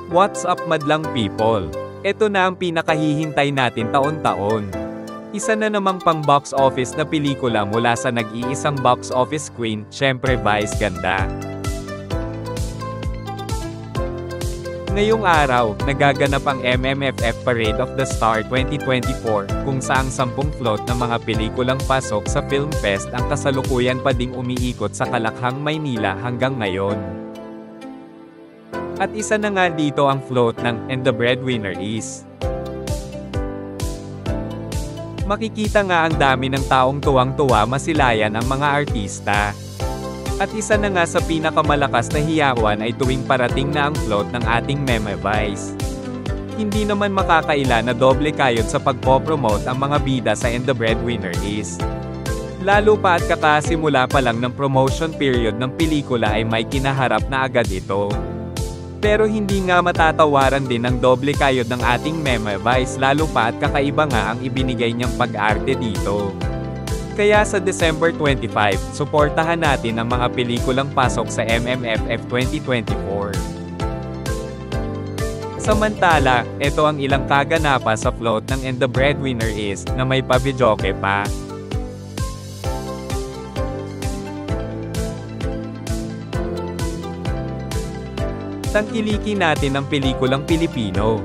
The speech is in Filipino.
What's up madlang people? Ito na ang pinakahihintay natin taon-taon. Isa na namang pang box office na pelikula mula sa nag-iisang box office queen, syempre Vice Ganda. Ngayong araw, nagaganap ang MMFF Parade of the Star 2024, kung saang 10 float ng mga pelikulang pasok sa Film Fest ang kasalukuyan pa ding umiikot sa Kalakhang, Maynila hanggang ngayon. At isa na nga dito ang float ng And the Breadwinner Is. Makikita nga ang dami ng taong tuwang-tuwa masilayan ang mga artista. At isa na nga sa pinakamalakas na hiyawan ay tuwing parating na ang float ng ating Meme Vice. Hindi naman makakaila na doble kayod sa pagpopromote ang mga bida sa And the Breadwinner Is. Lalo pa at kakasimula pa lang ng promotion period ng pelikula ay may kinaharap na agad ito. Pero hindi nga matatawaran din ang doble kayod ng ating Meme Vice, lalo pa at kakaiba nga ang ibinigay niyang pag-arte dito. Kaya sa December 25, suportahan natin ang mga pelikulang pasok sa MMFF 2024. Samantala, ito ang ilang kaganapan sa float ng And the Breadwinner Is, na may pabidyoke pa. Tangkilikin natin ang pelikulang Pilipino.